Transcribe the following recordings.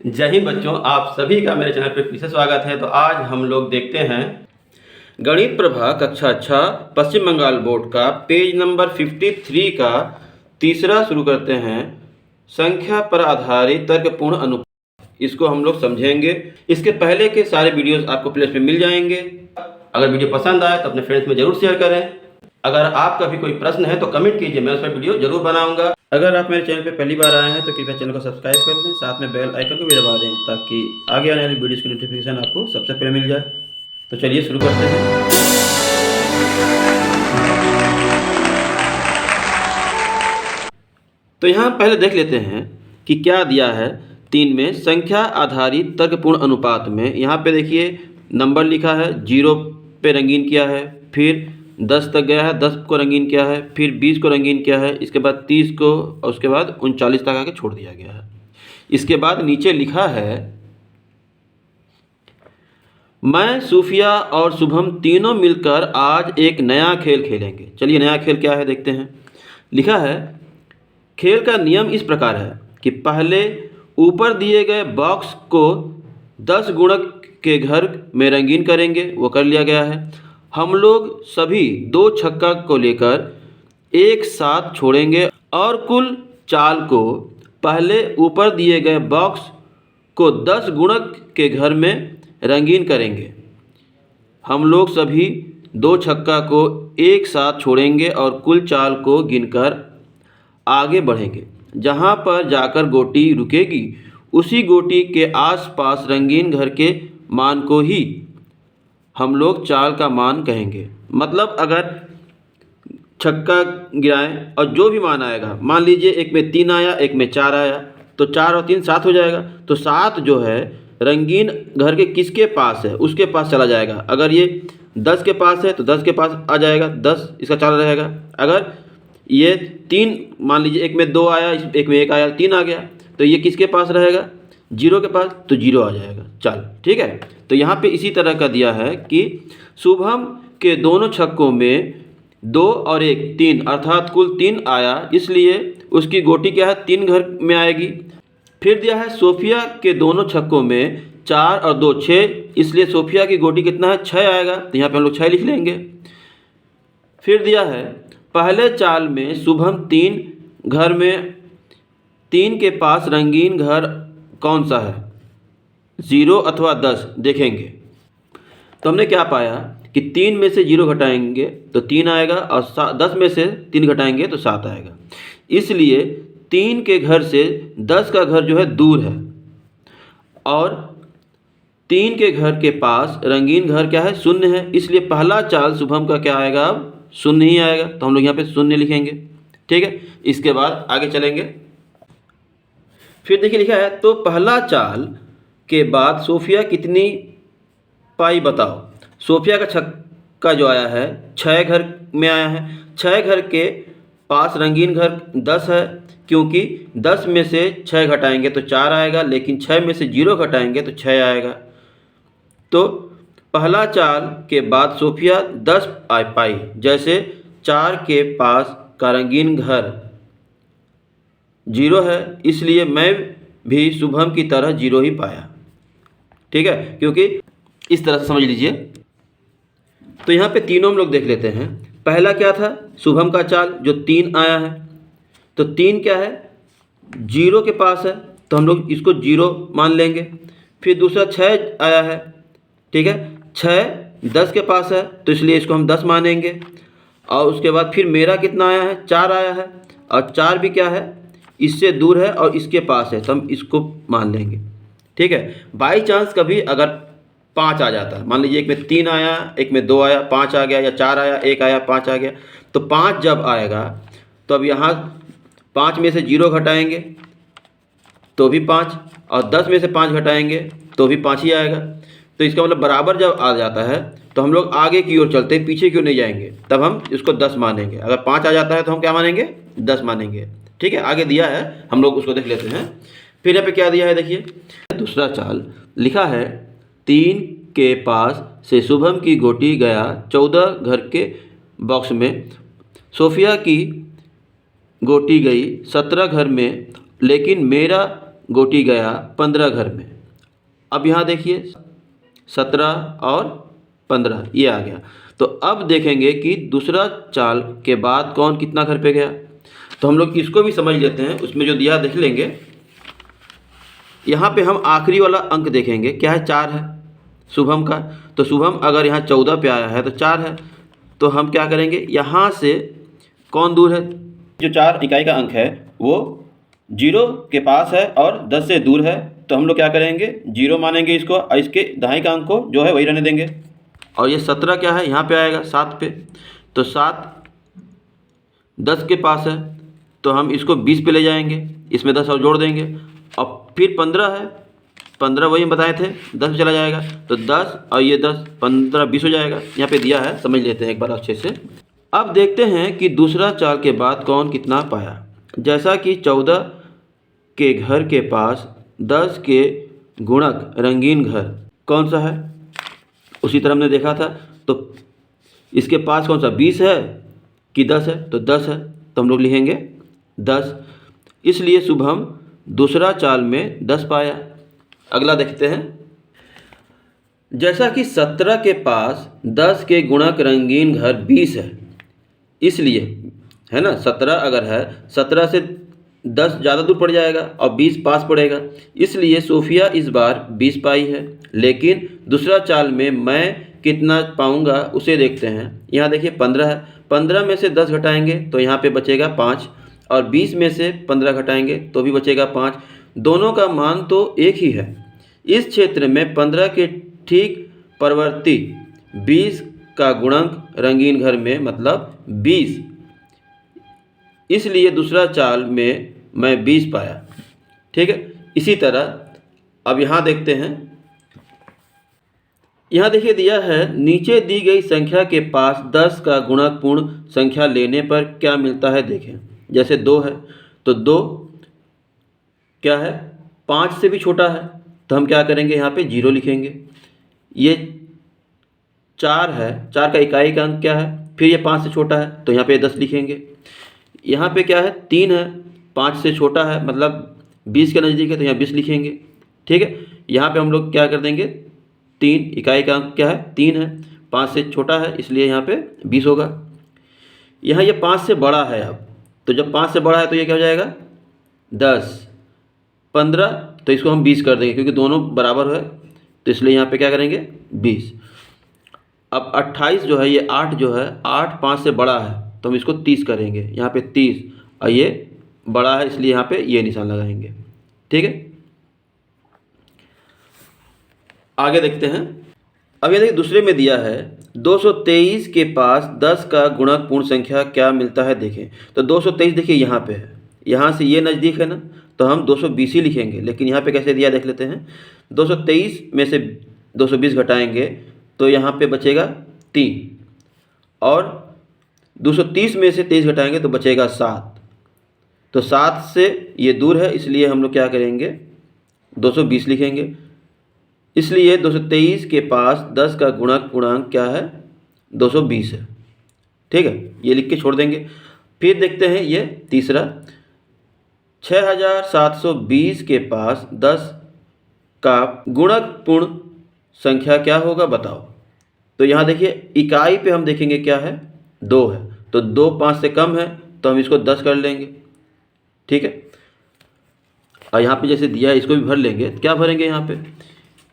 जय हिंद बच्चों, आप सभी का मेरे चैनल पर फिर से स्वागत है। तो आज हम लोग देखते हैं गणित प्रभा कक्षा 6 पश्चिम बंगाल बोर्ड का पेज नंबर 53 का तीसरा शुरू करते हैं, संख्या पर आधारित तर्कपूर्ण अनुपात। इसको हम लोग समझेंगे। इसके पहले के सारे वीडियोस आपको प्लेलिस्ट में मिल जाएंगे। अगर वीडियो पसंद आए तो अपने फ्रेंड्स में जरूर शेयर करें। अगर आपका भी कोई प्रश्न है तो कमेंट कीजिए, मैं उस पर वीडियो जरूर बनाऊंगा। अगर आप मेरे चैनल पे पहली बार आए हैं तो कृपया चैनल को सब्सक्राइब कर लें, साथ में बेल आइकन को भी दबा दें ताकि आगे आने वाली वीडियोस की नोटिफिकेशन आपको सबसे पहले मिल जाए। तो चलिए शुरू करते हैं। तो यहाँ पहले देख लेते हैं कि क्या दिया है 3 में, संख्या आधारित तर्कपूर्ण अनुपात में। यहाँ पे देखिए नंबर लिखा है, 0 पे रंगीन किया है, फिर 10 तक गया है, 10 को रंगीन किया है, फिर 20 को रंगीन किया है, इसके बाद 30 को, और उसके बाद 39 तक आके छोड़ दिया गया है। इसके बाद नीचे लिखा है, मैं, सूफिया और शुभम तीनों मिलकर आज एक नया खेल खेलेंगे। चलिए नया खेल क्या है देखते हैं। लिखा है, खेल का नियम इस प्रकार है कि पहले ऊपर दिए गए बॉक्स को 10 गुणक के घर में रंगीन करेंगे, वो कर लिया गया है। हम लोग सभी 2 छक्का को लेकर एक साथ छोड़ेंगे और कुल चाल को पहले ऊपर दिए गए बॉक्स को 10 गुणक के घर में रंगीन करेंगे। हम लोग सभी 2 छक्का को एक साथ छोड़ेंगे और कुल चाल को गिनकर आगे बढ़ेंगे। जहाँ पर जाकर गोटी रुकेगी उसी गोटी के आसपास रंगीन घर के मान को ही हम लोग चाल का मान कहेंगे। मतलब अगर छक्का गिराएं और जो भी मान आएगा, मान लीजिए एक में 3 आया, एक में 4 आया, तो 4 और 3 7 हो जाएगा। तो 7 जो है रंगीन घर के किसके पास है, उसके पास चला जाएगा। अगर ये 10 के पास है तो 10 के पास आ जाएगा, 10 इसका चाल रहेगा। अगर ये 3, मान लीजिए एक में 2 आया, एक में 1 आया, 3 आ गया, तो ये किसके पास रहेगा, 0 के पास, तो 0 आ जाएगा। चल ठीक है। तो यहाँ पे इसी तरह का दिया है कि शुभम के दोनों छक्कों में 2 और 1 3, अर्थात कुल 3 आया, इसलिए उसकी गोटी क्या है, 3 घर में आएगी। फिर दिया है सोफिया के दोनों छक्कों में 4 और 2 6, इसलिए सोफिया की गोटी कितना है, 6 आएगा। तो यहाँ पे हम लोग 6 लिख लेंगे। फिर दिया है पहले चाल में शुभम 3 घर में 3 के पास रंगीन घर कौन सा है, 0 अथवा 10 देखेंगे। तो हमने क्या पाया कि 3 में से 0 घटाएंगे तो 3 आएगा, और 10 में से 3 घटाएंगे तो 7 आएगा। इसलिए 3 के घर से 10 का घर जो है दूर है, और 3 के घर के पास रंगीन घर क्या है, 0 है। इसलिए पहला चाल शुभम का क्या आएगा, अब 0 ही आएगा। तो हम लोग यहाँ पे 0 लिखेंगे। ठीक है। इसके बाद आगे चलेंगे। फिर देखिए लिखा है, तो पहला चाल के बाद सोफिया कितनी पाई बताओ। सोफिया का छक्का जो आया है 6 घर में आया है। 6 घर के पास रंगीन घर 10 है, क्योंकि 10 में से 6 घटाएंगे तो 4 आएगा, लेकिन 6 में से 0 घटाएंगे तो 6 आएगा। तो पहला चाल के बाद सोफिया 10 पाई, जैसे 4 के पास का रंगीन घर 0 है, इसलिए मैं भी शुभम की तरह 0 ही पाया। ठीक है, क्योंकि इस तरह से समझ लीजिए। तो यहाँ पे तीनों हम लोग देख लेते हैं। पहला क्या था, शुभम का चाल जो 3 आया है, तो 3 क्या है, 0 के पास है, तो हम लोग इसको 0 मान लेंगे। फिर दूसरा 6 आया है, ठीक है, 6 10 के पास है, तो इसलिए इसको हम 10 मानेंगे। और उसके बाद फिर मेरा कितना आया है, 4 आया है, और 4 भी क्या है, इससे दूर है और इसके पास है, तो हम इसको मान लेंगे। ठीक है। बाई चांस कभी अगर 5 आ जाता है, मान लीजिए एक में 3 आया, एक में 2 आया, 5 आ गया, या 4 आया, 1 आया, 5 आ गया, तो 5 जब आएगा तो अब यहाँ 5 में से 0 घटाएंगे तो भी 5, और 10 में से 5 घटाएंगे तो भी 5 ही आएगा। तो इसका मतलब बराबर जब आ जाता है तो हम लोग आगे की ओर चलते हैं, पीछे की ओर नहीं जाएंगे, तब हम इसको 10 मानेंगे। अगर 5 आ जाता है तो हम क्या मानेंगे, 10 मानेंगे। ठीक है। आगे दिया है, हम लोग उसको देख लेते हैं। फिर यहाँ पे क्या दिया है देखिए, दूसरा चाल लिखा है, 3 के पास से शुभम की गोटी गया 14 घर के बॉक्स में, सोफिया की गोटी गई 17 घर में, लेकिन मेरा गोटी गया 15 घर में। अब यहाँ देखिए 17 और 15 ये आ गया। तो अब देखेंगे कि दूसरा चाल के बाद कौन कितना घर पे गया। तो हम लोग इसको भी समझ लेते हैं, उसमें जो दिया देख लेंगे। यहाँ पे हम आखिरी वाला अंक देखेंगे, क्या है 4 है शुभम का। तो शुभम अगर यहाँ 14 पे आया है तो 4 है। तो हम क्या करेंगे, यहाँ से कौन दूर है, जो 4 इकाई का अंक है वो 0 के पास है और 10 से दूर है। तो हम लोग क्या करेंगे, 0 मानेंगे इसको और इसके दाएं का अंक को जो है वही रहने देंगे। और ये 17 क्या है, यहाँ पे आएगा 7 पे। तो 7 10 के पास है तो हम इसको 20 पे ले जाएंगे, इसमें 10 और जोड़ देंगे। और फिर 15 है, 15 वही हम बताए थे 10 पे चला जाएगा। तो 10 और ये 10 15 20 हो जाएगा। यहाँ पे दिया है, समझ लेते हैं एक बार अच्छे से। अब देखते हैं कि दूसरा चाल के बाद कौन कितना पाया। जैसा कि 14 के घर के पास 10 के गुणक रंगीन घर कौन सा है, उसी तरह हमने देखा था। तो इसके पास कौन सा 20 है कि 10 है, तो 10 है तो हम लोग लिखेंगे 10। इसलिए शुभम दूसरा चाल में 10 पाया। अगला देखते हैं। जैसा कि 17 के पास 10 के गुणक रंगीन घर 20 है, इसलिए है ना 17 अगर है 17 से 10 ज़्यादा दूर पड़ जाएगा और 20 पास पड़ेगा। इसलिए सोफिया इस बार 20 पाई है। लेकिन दूसरा चाल में मैं कितना पाऊंगा उसे देखते हैं। यहाँ देखिए 15 है, 15 में से 10 घटाएंगे तो यहाँ पे बचेगा 5 और 20 में से 15 घटाएंगे तो भी बचेगा 5। दोनों का मान तो एक ही है। इस क्षेत्र में 15 के ठीक परवर्ती 20 का गुणक रंगीन घर में मतलब 20, इसलिए दूसरा चाल में मैं 20 पाया। ठीक है, इसी तरह अब यहाँ देखते हैं। यहाँ देखिए दिया है, नीचे दी गई संख्या के पास 10 का गुणक पूर्ण संख्या लेने पर क्या मिलता है देखें। जैसे 2 है तो 2 क्या है 5 से भी छोटा है तो हम क्या करेंगे, यहाँ पे 0 लिखेंगे। ये 4 है, 4 का इकाई का अंक क्या है, फिर ये 5 से छोटा है तो यहाँ पे 10 लिखेंगे। यहाँ पे क्या है 3 है, 5 से छोटा है मतलब 20 के नज़दीक है तो यहाँ 20 लिखेंगे। ठीक है, यहाँ पे हम लोग क्या कर देंगे, 3 इकाई का अंक क्या है 3 है, 5 से छोटा है इसलिए यहाँ पे 20 होगा। यहाँ ये 5 से बड़ा है, अब तो जब 5 से बड़ा है तो ये क्या हो जाएगा 10, 15 तो इसको हम 20 कर देंगे क्योंकि दोनों बराबर है तो इसलिए यहाँ पे क्या करेंगे 20। अब 28 जो है, ये 8 जो है 8 5 से बड़ा है तो हम इसको 30 करेंगे, यहाँ पे 30 और ये बड़ा है इसलिए यहाँ पे ये निशान लगाएंगे। ठीक है, आगे देखते हैं। अब ये देखिए दूसरे में दिया है 223 के पास 10 का गुणक पूर्ण संख्या क्या मिलता है देखें। तो 223 देखिए यहाँ पे है, यहाँ से ये नज़दीक है ना तो हम 220 ही लिखेंगे। लेकिन यहाँ पे कैसे दिया देख लेते हैं। 223 में से 220 घटाएंगे तो यहाँ पे बचेगा 3 और 230 में से 23 घटाएंगे तो बचेगा 7। तो 7 से ये दूर है इसलिए हम लोग क्या करेंगे 220 लिखेंगे। इसलिए 223 के पास 10 का गुणक पूर्णांक क्या है 220 है। ठीक है, ये लिख के छोड़ देंगे। फिर देखते हैं ये तीसरा, 6720 के पास 10 का गुणक पूर्ण संख्या क्या होगा बताओ। तो यहाँ देखिए इकाई पे हम देखेंगे क्या है 2 है तो 2 5 से कम है तो हम इसको 10 कर लेंगे। ठीक है, और यहाँ पे जैसे दिया है इसको भी भर लेंगे। क्या भरेंगे,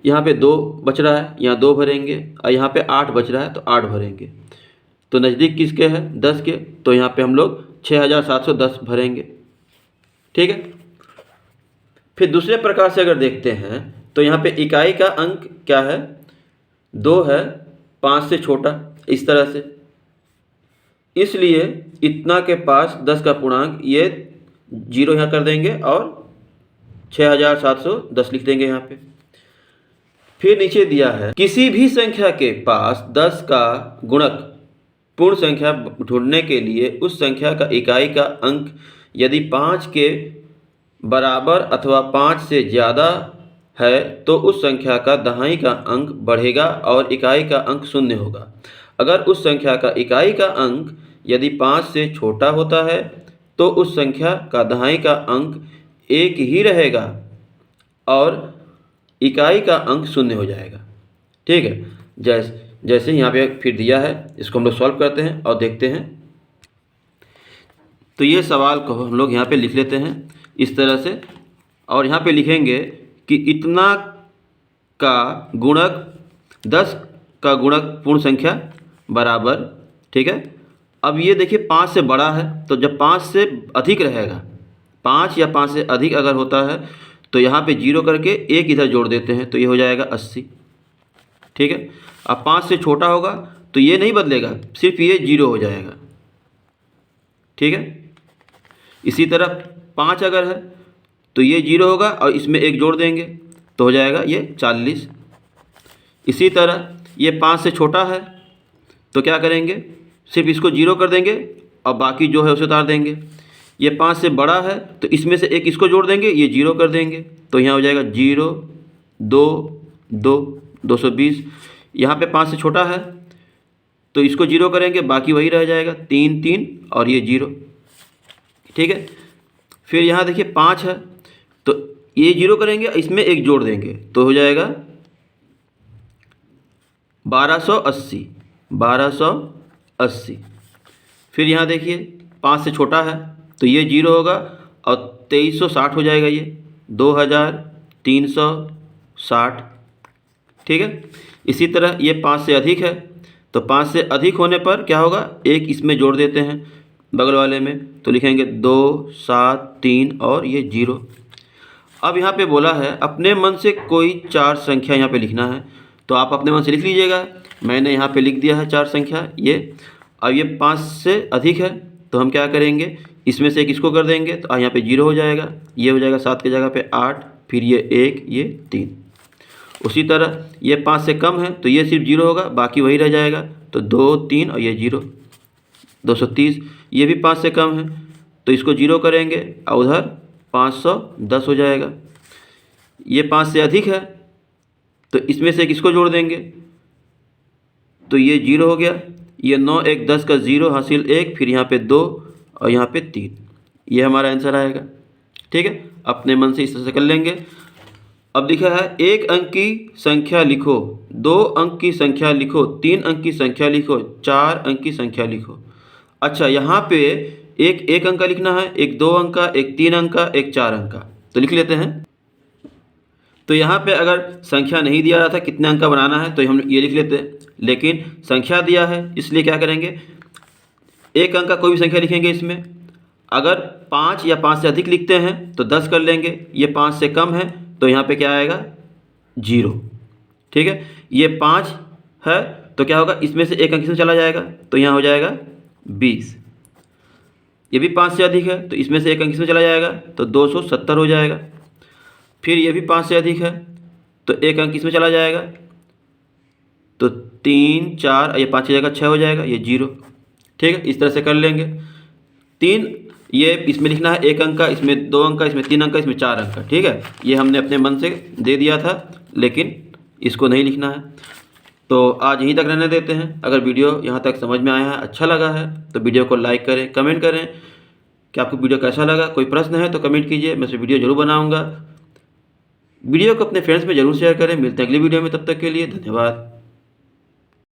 यहाँ पे 2 बच रहा है, यहाँ 2 भरेंगे और यहाँ पे 8 बच रहा है तो 8 भरेंगे। तो नज़दीक किसके है 10 के, तो यहाँ पे हम लोग 6710 भरेंगे। ठीक है, फिर दूसरे प्रकार से अगर देखते हैं तो यहाँ पे इकाई का अंक क्या है 2 है, 5 से छोटा इस तरह से, इसलिए इतना के पास 10 का पूर्णांक ये 0 यहाँ कर देंगे और 6710 लिख देंगे यहाँ पे। फिर नीचे दिया है किसी भी संख्या के पास 10 का गुणक पूर्ण संख्या ढूंढने के लिए उस संख्या का इकाई का अंक यदि 5 के बराबर अथवा 5 से ज़्यादा है तो उस संख्या का दहाई का अंक बढ़ेगा और इकाई का अंक 0 होगा। अगर उस संख्या का इकाई का अंक यदि 5 से छोटा होता है तो उस संख्या का दहाई का अंक 1 ही रहेगा और इकाई का अंक 0 हो जाएगा। ठीक है, जैसे यहाँ पे फिर दिया है, इसको हम लोग सॉल्व करते हैं और देखते हैं। तो ये सवाल को हम लोग यहाँ पे लिख लेते हैं इस तरह से, और यहाँ पे लिखेंगे कि इतना का गुणक 10 का गुणक पूर्ण संख्या बराबर। ठीक है, अब ये देखिए 5 से बड़ा है, तो जब 5 से अधिक रहेगा, 5 या 5 से अधिक अगर होता है तो यहाँ पे 0 करके 1 इधर जोड़ देते हैं, तो ये हो जाएगा 80। ठीक है, अब 5 से छोटा होगा तो ये नहीं बदलेगा, सिर्फ ये 0 हो जाएगा। ठीक है, इसी तरह 5 अगर है तो ये 0 होगा और इसमें 1 जोड़ देंगे तो हो जाएगा ये 40। इसी तरह ये 5 से छोटा है तो क्या करेंगे, सिर्फ इसको 0 कर देंगे और बाकी जो है उसे उतार देंगे। ये 5 से बड़ा है तो इसमें से 1 इसको जोड़ देंगे, ये 0 कर देंगे, तो यहाँ हो जाएगा 0 2 2 220। यहाँ पे 5 से छोटा है तो इसको 0 करेंगे, बाकी वही रह जाएगा 3 3 और ये 0। ठीक है, फिर यहाँ देखिए 5 है तो ये 0 करेंगे, इसमें 1 जोड़ देंगे तो हो जाएगा 1280 1280। फिर यहाँ देखिए 5 से छोटा है तो ये 0 होगा और 2360 हो जाएगा, ये 2360। ठीक है, इसी तरह ये 5 से अधिक है तो 5 से अधिक होने पर क्या होगा, 1 इसमें जोड़ देते हैं बगल वाले में, तो लिखेंगे 2 7 3 और ये 0। अब यहाँ पे बोला है अपने मन से कोई 4 संख्या यहाँ पे लिखना है, तो आप अपने मन से लिख लीजिएगा। मैंने यहाँ पे लिख दिया है 4 संख्या ये। अब ये 5 से अधिक है तो हम क्या करेंगे, इसमें से 1 इसको कर देंगे तो यहाँ पे 0 हो जाएगा, ये हो जाएगा 7 की जगह पे 8, फिर ये 1 ये 3। उसी तरह ये 5 से कम है तो ये सिर्फ 0 होगा, बाकी वही रह जाएगा, तो 2 3 और ये 0 230। ये भी 5 से कम है तो इसको 0 करेंगे और उधर 510 हो जाएगा। ये 5 से अधिक है तो इसमें से 1 इसको जोड़ देंगे तो ये 0 हो गया, ये 9 1 10 का 0 हासिल 1, फिर यहाँ पे 2 और यहाँ पे 3, ये हमारा आंसर आएगा। ठीक है, अपने मन से इस तरह से कर लेंगे। अब लिखा है 1 अंक की संख्या लिखो, 2 अंक की संख्या लिखो, 3 अंक की संख्या लिखो, 4 अंक की संख्या लिखो। अच्छा, यहाँ पे एक अंक का लिखना है, एक 2 अंक का, एक 3 अंक का, एक 4 अंक का, तो लिख लेते हैं। तो यहाँ पे अगर संख्या नहीं दिया रहा था कितने अंक का बनाना है तो हम ये लिख लेते हैं, लेकिन संख्या दिया है इसलिए क्या करेंगे, 1 अंक का कोई भी संख्या लिखेंगे इसमें। अगर 5 या 5 से अधिक लिखते हैं तो 10 कर लेंगे, ये 5 से कम है तो यहाँ पे क्या आएगा 0। ठीक है, ये 5 है तो क्या होगा, इसमें से 1 अंक इसमें चला जाएगा तो यहाँ हो जाएगा 20। ये भी 5 से अधिक है तो इसमें से 1 अंक इसमें चला जाएगा तो 270 हो जाएगा। फिर ये भी 5 से अधिक है तो 1 अंक इसमें चला जाएगा तो 3 4, ये 5 की जगह 6 हो जाएगा, ये 0। ठीक है, इस तरह से कर लेंगे। 3 ये इसमें लिखना है 1 अंक का, इसमें 2 अंक का, इसमें 3 अंक का, इसमें 4 अंक का। ठीक है, ये हमने अपने मन से दे दिया था लेकिन इसको नहीं लिखना है। तो आज यहीं तक रहने देते हैं। अगर वीडियो यहाँ तक समझ में आया है, अच्छा लगा है तो वीडियो को लाइक करें, कमेंट करें कि आपको वीडियो कैसा लगा। कोई प्रश्न है तो कमेंट कीजिए, मैं इस वीडियो ज़रूर बनाऊँगा। वीडियो को अपने फ्रेंड्स में ज़रूर शेयर करें। मिलते हैं अगली वीडियो में, तब तक के लिए धन्यवाद।